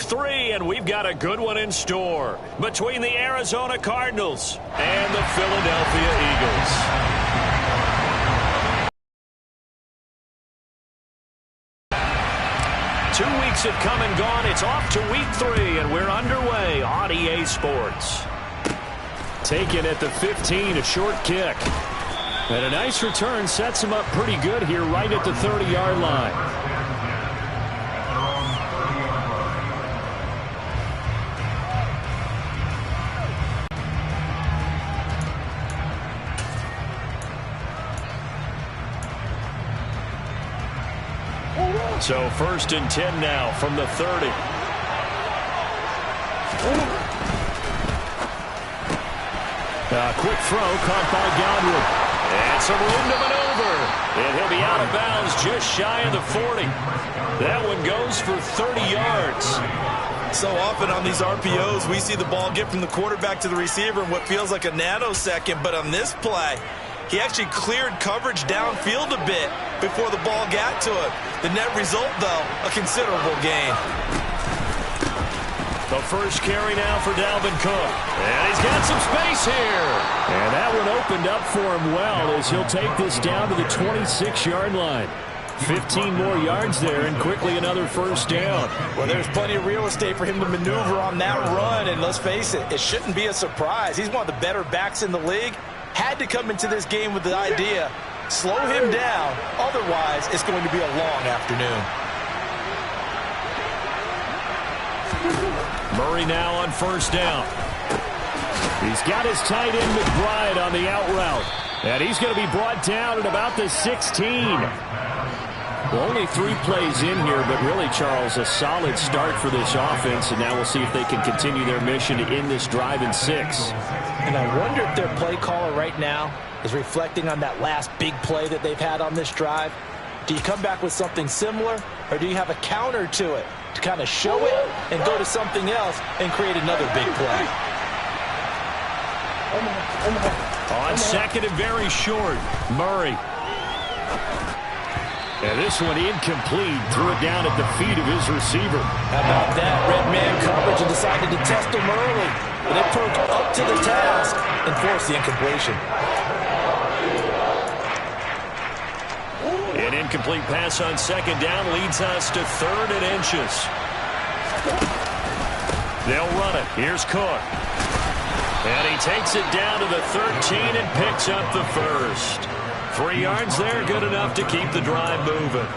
3, and we've got a good one in store between the Arizona Cardinals and the Philadelphia Eagles. Two weeks have come and gone. It's off to week 3, and we're underway on EA Sports. Taken at the 15, a short kick. And a nice return sets him up pretty good here right at the 30-yard line. So 1st and 10 now from the 30. Quick throw caught by Godwin. And some room to maneuver. And he'll be out of bounds just shy of the 40. That one goes for 30 yards. So often on these RPOs, we see the ball get from the quarterback to the receiver in what feels like a nanosecond. But on this play, he actually cleared coverage downfield a bit before the ball got to him. The net result, though, a considerable gain. The first carry now for Dalvin Cook. And he's got some space here. And that one opened up for him well as he'll take this down to the 26-yard line. 15 more yards there and quickly another first down. Well, there's plenty of real estate for him to maneuver on that run. And let's face it, it shouldn't be a surprise. He's one of the better backs in the league. Had to come into this game with the idea, slow him down. Otherwise, it's going to be a long afternoon. Murray now on first down. He's got his tight end McBride on the out route. And he's going to be brought down at about the 16. Well, only 3 plays in here, but really, Charles, a solid start for this offense. And now we'll see if they can continue their mission to end this drive in 6. And I wonder if their play caller right now is reflecting on that last big play that they've had on this drive. Do you come back with something similar, or do you have a counter to it to kind of show it and go to something else and create another big play? On second and very short, Murray. And this one incomplete. Threw it down at the feet of his receiver. How about that? Red man coverage and decided to test him early. But they proved up to the task and forced the incompletion. An incomplete pass on second down leads us to 3rd and inches. They'll run it. Here's Cook. And he takes it down to the 13 and picks up the first. 3 yards there, good enough to keep the drive moving.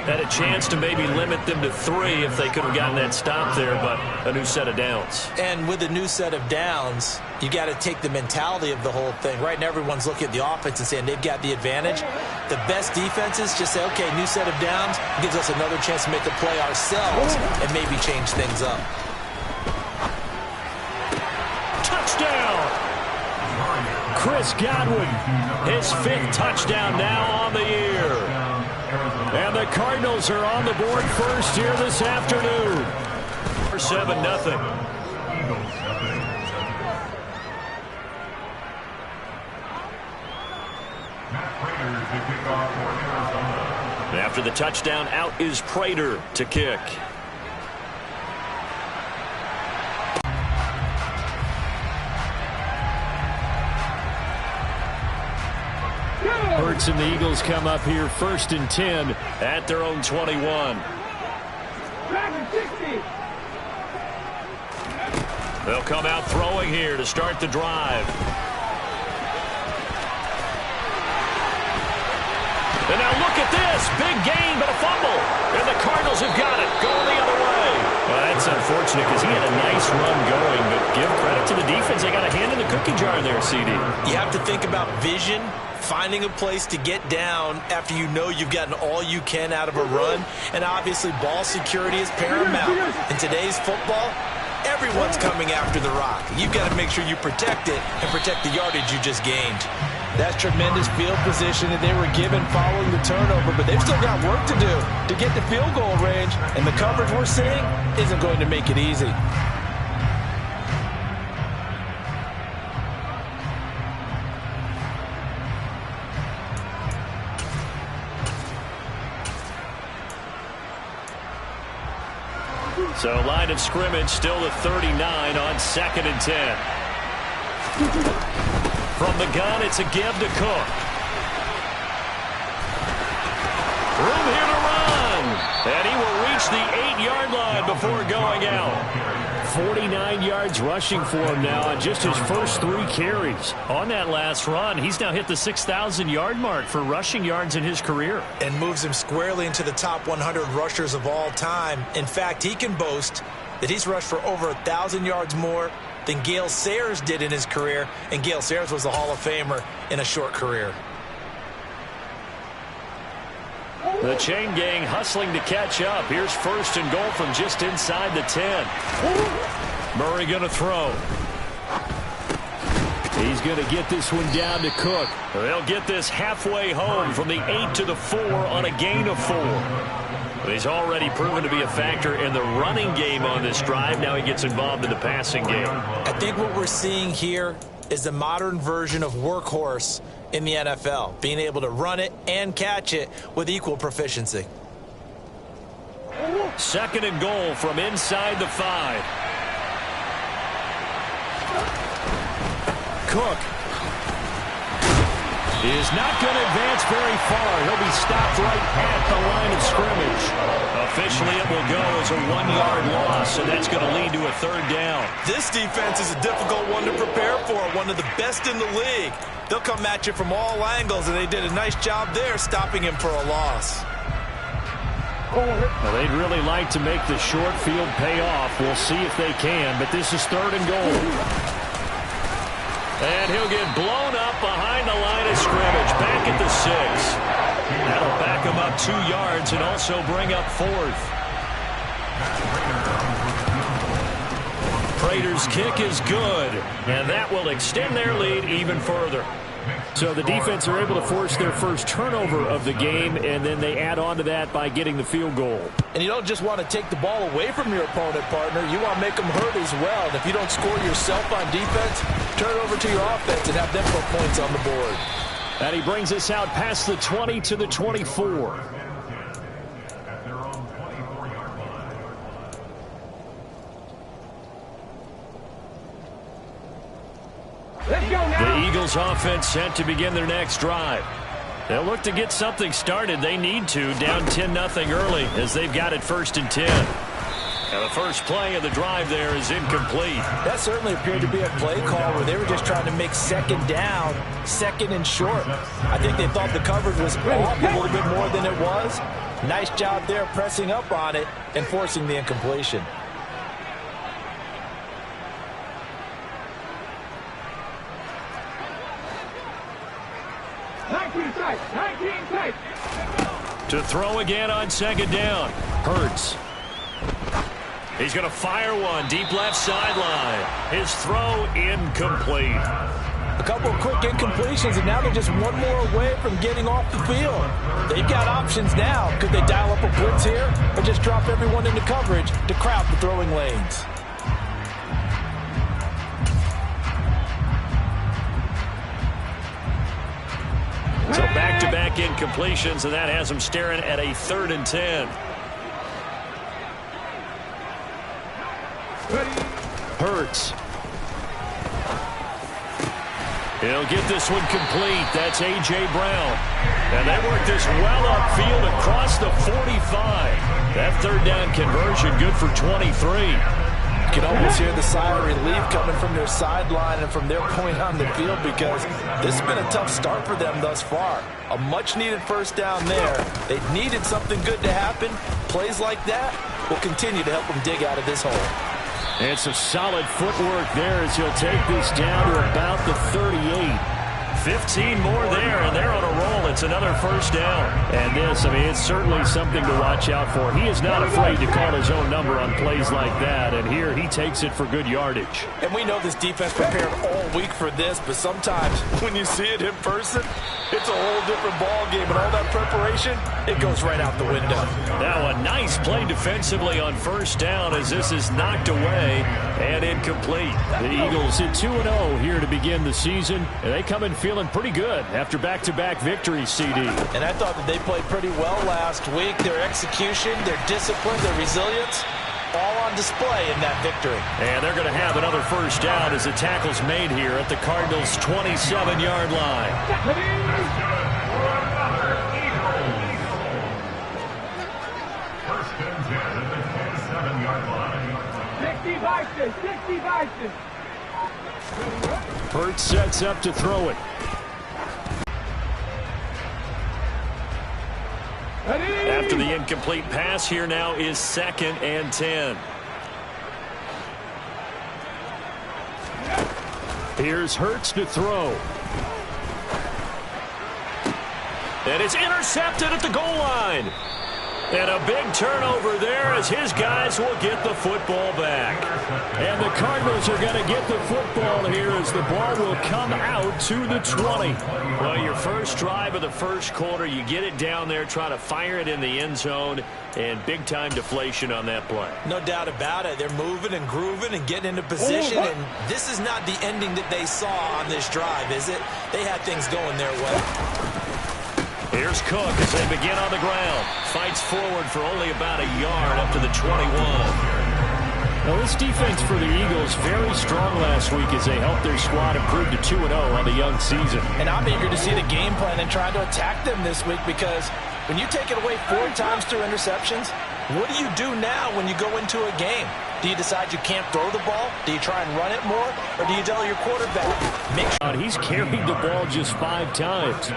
Had a chance to maybe limit them to 3 if they could have gotten that stop there, but a new set of downs. And with a new set of downs, you got to take the mentality of the whole thing. Right now, everyone's looking at the offense and saying they've got the advantage. The best defenses just say, okay, new set of downs gives us another chance to make a play ourselves and maybe change things up. Touchdown! Chris Godwin, his 5th touchdown now on the year. And the Cardinals are on the board first here this afternoon. 7-0. After the touchdown, out is Prater to kick. Hurts and the Eagles come up here 1st and 10 at their own 21. They'll come out throwing here to start the drive. And now look at this. Big gain, but a fumble. And the Cardinals have got it. Going the other way. Well, that's unfortunate because he had a nice run going, but give credit to the defense. They got a hand in the cookie jar there, CD. You have to think about vision, finding a place to get down after you know you've gotten all you can out of a run. And obviously, ball security is paramount. In today's football, everyone's coming after the rock. You've got to make sure you protect it and protect the yardage you just gained. That's tremendous field position that they were given following the turnover, but they've still got work to do to get the field goal range, and the coverage we're seeing isn't going to make it easy. So line of scrimmage still the 39 on 2nd and 10. From the gun, it's a give to Cook. Room here to run. And he will reach the 8-yard line before going out. 49 yards rushing for him now on just his first 3 carries. On that last run, he's now hit the 6,000-yard mark for rushing yards in his career. And moves him squarely into the top 100 rushers of all time. In fact, he can boast that he's rushed for over 1,000 yards more than Gale Sayers did in his career. And Gale Sayers was a Hall of Famer in a short career. The chain gang hustling to catch up. Here's 1st and goal from just inside the 10. Murray going to throw. He's going to get this one down to Cook. They'll get this halfway home from the 8 to the 4 on a gain of 4. But he's already proven to be a factor in the running game on this drive. Now he gets involved in the passing game. I think what we're seeing here is the modern version of workhorse in the NFL, being able to run it and catch it with equal proficiency. 2nd and goal from inside the 5. Cook is not going to advance very far. He'll be stopped right at the line of scrimmage. Officially, it will go as a 1-yard loss, and that's going to lead to a 3rd down. This defense is a difficult one to prepare for, one of the best in the league. They'll come at you from all angles, and they did a nice job there stopping him for a loss. Well, they'd really like to make the short field pay off. We'll see if they can, but this is 3rd and goal. And he'll get blown up behind the line of scrimmage, back at the 6. That'll back him up 2 yards and also bring up 4th. Prater's kick is good, and that will extend their lead even further. So the defense are able to force their first turnover of the game, and then they add on to that by getting the field goal. And you don't just want to take the ball away from your opponent, partner. You want to make them hurt as well. And if you don't score yourself on defense, turn it over to your offense and have them put points on the board. And he brings us out past the 20 to the 24. The Eagles offense set to begin their next drive. They'll look to get something started. They need to, down 10-0 early as they've got it 1st and 10. Now the first play of the drive there is incomplete. That certainly appeared to be a play call where they were just trying to make 2nd down, 2nd and short. I think they thought the coverage was off a little bit more than it was. Nice job there pressing up on it and forcing the incompletion. To throw again on 2nd down. Hurts. He's going to fire one deep left sideline. His throw incomplete. A couple of quick incompletions, and now they're just one more away from getting off the field. They've got options now. Could they dial up a blitz here or just drop everyone into coverage to crowd the throwing lanes? So back-to-back incompletions, and that has him staring at a 3rd and 10. Hurts. He'll get this one complete. That's A.J. Brown. And they work this well upfield across the 45. That 3rd down conversion good for 23. You can almost hear the sigh of relief coming from their sideline and from their point on the field because this has been a tough start for them thus far. A much-needed 1st down there. They needed something good to happen. Plays like that will continue to help them dig out of this hole. And some solid footwork there as he'll take this down to about the 38. 15 more there, and they're on a roll. It's another 1st down. And this, I mean, it's certainly something to watch out for. He is not afraid to call his own number on plays like that, and here he takes it for good yardage. And we know this defense prepared all week for this, but sometimes when you see it in person, it's a whole different ball game, and all that preparation, it goes right out the window. Now a nice play defensively on 1st down as this is knocked away and incomplete. The Eagles hit 2-0 here to begin the season, and they come in feeling pretty good after back-to-back victories, CD. And I thought that they played pretty well last week. Their execution, their discipline, their resilience, all on display in that victory. And they're going to have another first down as the tackle's made here at the Cardinals' 27-yard line. First and 10 at the 27-yard line. 60-60. Hurts sets up to throw it. After the incomplete pass, here now is 2nd and 10. Here's Hurts to throw. And it's intercepted at the goal line. And a big turnover there as his guys will get the football back. And the Cardinals are going to get the football here as the ball will come out to the 20. Well, your first drive of the first quarter, you get it down there, try to fire it in the end zone, and big-time deflation on that play. No doubt about it. They're moving and grooving and getting into position, and this is not the ending that they saw on this drive, is it? They had things going their way. Here's Cook as they begin on the ground. Fights forward for only about a yard up to the 21. Now, this defense for the Eagles very strong last week as they helped their squad improve to 2-0 on the young season. And I'm eager to see the game plan and trying to attack them this week, because when you take it away 4 times through interceptions, what do you do now when you go into a game? Do you decide you can't throw the ball? Do you try and run it more? Or do you tell your quarterback, make sure... He's carried the ball just 5 times.